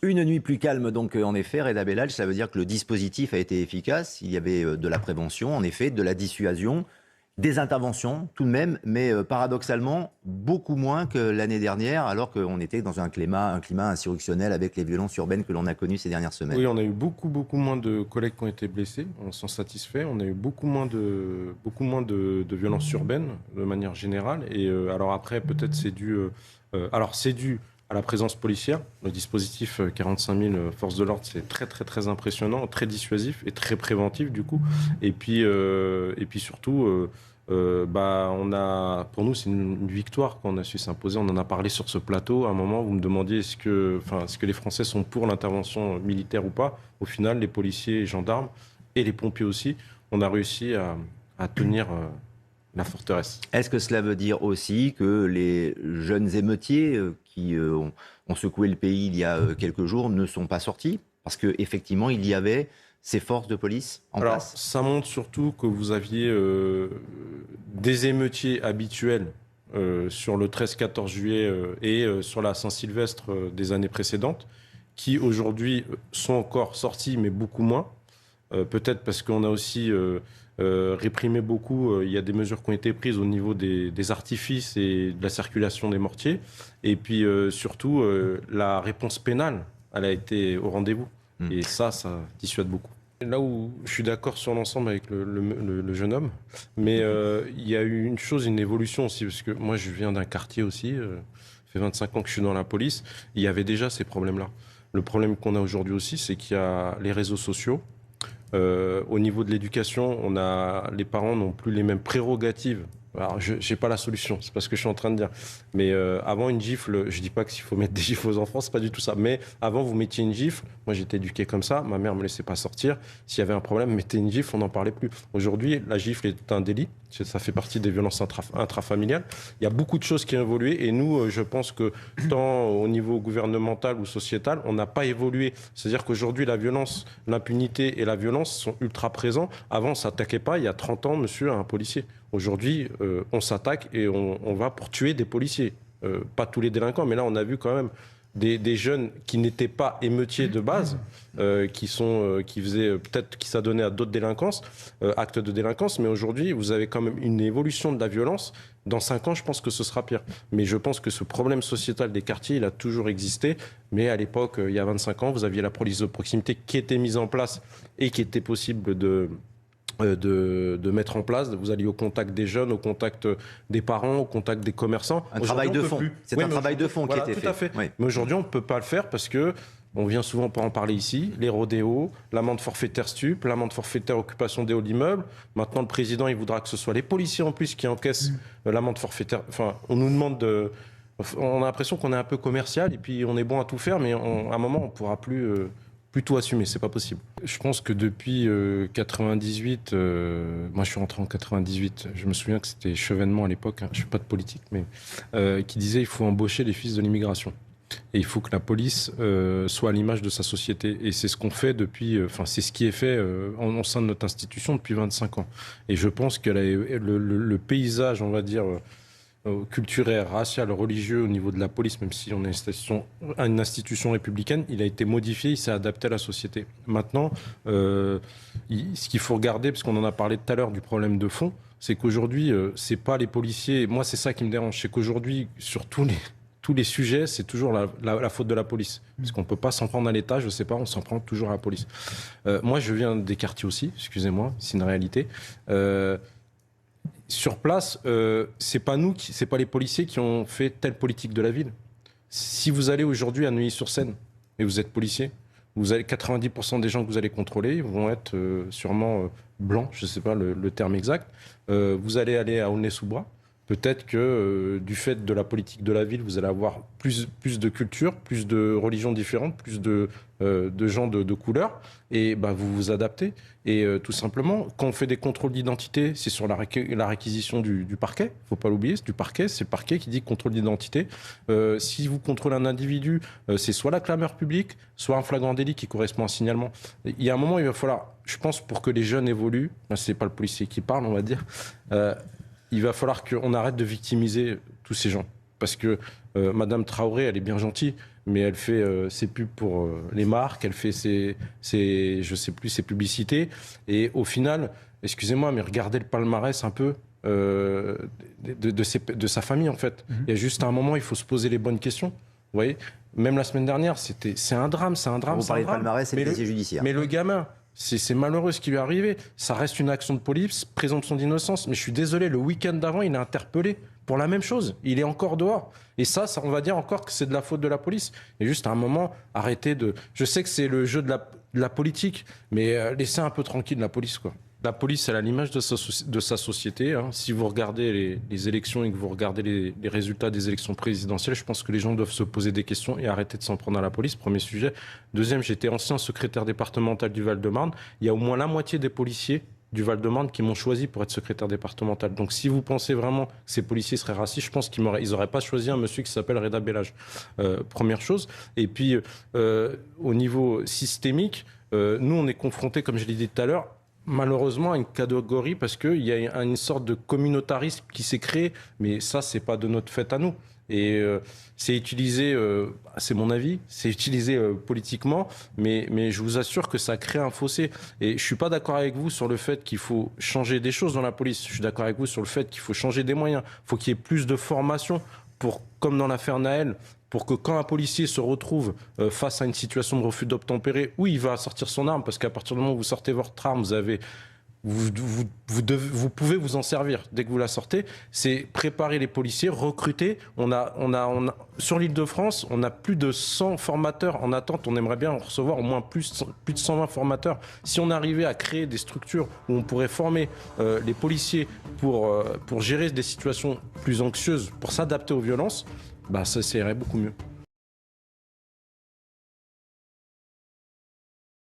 Une nuit plus calme, donc, en effet, Reda Bellal, ça veut dire que le dispositif a été efficace. Il y avait de la prévention, en effet, de la dissuasion, des interventions tout de même, mais paradoxalement, beaucoup moins que l'année dernière, alors qu'on était dans un climat insurrectionnel avec les violences urbaines que l'on a connues ces dernières semaines. Oui, on a eu beaucoup moins de collègues qui ont été blessés, on s'en satisfait. On a eu beaucoup moins de violences urbaines, de manière générale. Et alors après, peut-être c'est dû à la présence policière. Le dispositif 45 000 forces de l'ordre, c'est très impressionnant, très dissuasif et très préventif du coup. Et puis surtout, pour nous, c'est une victoire qu'on a su s'imposer. On en a parlé sur ce plateau. À un moment, vous me demandiez est-ce que les Français sont pour l'intervention militaire ou pas. Au final, les policiers et gendarmes et les pompiers aussi, on a réussi à tenir la forteresse. Est-ce que cela veut dire aussi que les jeunes émeutiers qui ont secoué le pays il y a quelques jours ne sont pas sortis? Parce qu'effectivement, il y avait ces forces de police en place. Ça montre surtout que vous aviez des émeutiers habituels sur le 13-14 juillet et sur la Saint-Sylvestre des années précédentes, qui aujourd'hui sont encore sortis, mais beaucoup moins. Peut-être parce qu'on a aussi réprimé beaucoup. Il y a des mesures qui ont été prises au niveau des artifices et de la circulation des mortiers. Et puis surtout, la réponse pénale, elle a été au rendez-vous. Et ça dissuade beaucoup. Là où je suis d'accord sur l'ensemble avec le jeune homme, mais il y a eu une évolution aussi, parce que moi je viens d'un quartier aussi, ça fait 25 ans que je suis dans la police, il y avait déjà ces problèmes-là. Le problème qu'on a aujourd'hui aussi, c'est qu'il y a les réseaux sociaux. Au niveau de l'éducation, les parents n'ont plus les mêmes prérogatives. Alors, je n'ai pas la solution, c'est pas ce que je suis en train de dire. Mais avant, une gifle, je dis pas qu'il faut mettre des gifles aux enfants, c'est pas du tout ça. Mais avant, vous mettiez une gifle. Moi, j'étais éduqué comme ça. Ma mère me laissait pas sortir. S'il y avait un problème, mettez une gifle, on n'en parlait plus. Aujourd'hui, la gifle est un délit. Ça fait partie des violences intrafamiliales. Il y a beaucoup de choses qui ont évolué. Et nous, je pense que tant au niveau gouvernemental ou sociétal, on n'a pas évolué. C'est-à-dire qu'aujourd'hui, la violence, l'impunité et la violence sont ultra présents. Avant, on s'attaquait pas, il y a 30 ans, monsieur, à un policier. Aujourd'hui, on s'attaque et on va pour tuer des policiers. Pas tous les délinquants, mais là, on a vu quand même des jeunes qui n'étaient pas émeutiers de base, qui faisaient peut-être, qui s'adonnaient à d'autres délinquances, actes de délinquance. Mais aujourd'hui, vous avez quand même une évolution de la violence. Dans 5 ans, je pense que ce sera pire. Mais je pense que ce problème sociétal des quartiers, il a toujours existé. Mais à l'époque, il y a 25 ans, vous aviez la police de proximité qui était mise en place et qui était possible de mettre en place. Vous alliez au contact des jeunes, au contact des parents, au contact des commerçants. Un travail de fond. C'est un travail de fond qui a été fait. Tout à fait. Oui. Mais aujourd'hui, on ne peut pas le faire parce que on vient souvent pour en parler ici, les rodéos, l'amende forfaitaire stup, l'amende forfaitaire occupation des halls d'immeubles. Maintenant, le président, il voudra que ce soit les policiers en plus qui encaissent l'amende forfaitaire. Enfin, on nous demande on a l'impression qu'on est un peu commercial et puis on est bon à tout faire, mais à un moment, on ne pourra plus tout assumer, c'est pas possible. Je pense que depuis 98, moi je suis rentré en 98, je me souviens que c'était Chevènement à l'époque, je suis pas de politique, mais qui disait il faut embaucher les fils de l'immigration. Et il faut que la police soit à l'image de sa société. Et c'est ce qu'on fait depuis, c'est ce qui est fait au sein de notre institution depuis 25 ans. Et je pense que le paysage, on va dire, culturel, racial, religieux au niveau de la police, même si on est une institution républicaine, il a été modifié, il s'est adapté à la société. Maintenant, ce qu'il faut regarder, parce qu'on en a parlé tout à l'heure du problème de fond, c'est qu'aujourd'hui, c'est pas les policiers. Moi, c'est ça qui me dérange, c'est qu'aujourd'hui, sur tous les sujets, c'est toujours la faute de la police. Parce qu'on ne peut pas s'en prendre à l'État, je ne sais pas, on s'en prend toujours à la police. Moi, je viens des quartiers aussi, excusez-moi, c'est une réalité. Sur place, c'est pas les policiers qui ont fait telle politique de la ville. Si vous allez aujourd'hui à Neuilly-sur-Seine et vous êtes policier, vous avez 90% des gens que vous allez contrôler vont être sûrement blancs, je ne sais pas le terme exact. Vous allez aller à Aulnay-sous-Bois. Peut-être que du fait de la politique de la ville, vous allez avoir plus de culture, plus de religions différentes, plus de gens de couleur, et vous vous adaptez. Et tout simplement, quand on fait des contrôles d'identité, c'est sur la réquisition du parquet, il ne faut pas l'oublier, c'est du parquet, c'est le parquet qui dit contrôle d'identité. Si vous contrôlez un individu, c'est soit la clameur publique, soit un flagrant délit qui correspond à un signalement. Il y a un moment, il va falloir, je pense, pour que les jeunes évoluent, ce n'est pas le policier qui parle, on va dire, il va falloir qu'on arrête de victimiser tous ces gens. Parce que Madame Traoré, elle est bien gentille, mais elle fait ses pubs pour les marques, elle fait je sais plus, ses publicités. Et au final, excusez-moi, mais regardez le palmarès un peu de sa famille, en fait. Il y a juste un moment, il faut se poser les bonnes questions. Vous voyez, même la semaine dernière, c'est un drame. Vous parlez de palmarès, c'est le casier judiciaire. Mais le gamin, c'est malheureux ce qui lui est arrivé. Ça reste une action de police, présomption d'innocence. Mais je suis désolé, le week-end d'avant, il est interpellé pour la même chose. Il est encore dehors. Et ça, on va dire encore que c'est de la faute de la police. Et juste à un moment, arrêtez de... Je sais que c'est le jeu de la politique, mais laissez un peu tranquille la police, quoi. La police, elle a l'image de sa société. Hein. Si vous regardez les élections et que vous regardez les résultats des élections présidentielles, je pense que les gens doivent se poser des questions et arrêter de s'en prendre à la police. Premier sujet. Deuxième, j'étais ancien secrétaire départemental du Val-de-Marne. Il y a au moins la moitié des policiers du Val-de-Marne qui m'ont choisi pour être secrétaire départemental. Donc si vous pensez vraiment que ces policiers seraient racistes, je pense qu'ils n'auraient pas choisi un monsieur qui s'appelle Reda Bellage. Première chose. Et puis, au niveau systémique, nous, on est confrontés, comme je l'ai dit tout à l'heure, malheureusement à une catégorie parce qu'il y a une sorte de communautarisme qui s'est créé, mais ça, c'est pas de notre fait à nous. Et c'est utilisé, c'est mon avis, c'est utilisé politiquement, mais je vous assure que ça crée un fossé. Et je suis pas d'accord avec vous sur le fait qu'il faut changer des choses dans la police. Je suis d'accord avec vous sur le fait qu'il faut changer des moyens. Il faut qu'il y ait plus de formation pour, comme dans l'affaire Naël, pour que quand un policier se retrouve face à une situation de refus d'obtempérer, oui, il va sortir son arme, parce qu'à partir du moment où vous sortez votre arme, vous pouvez vous en servir dès que vous la sortez. C'est préparer les policiers, recruter. Sur l'Île-de-France, on a plus de 100 formateurs en attente. On aimerait bien en recevoir au moins plus de 120 formateurs. Si on arrivait à créer des structures où on pourrait former les policiers pour gérer des situations plus anxieuses, pour s'adapter aux violences, bah ça irait beaucoup mieux.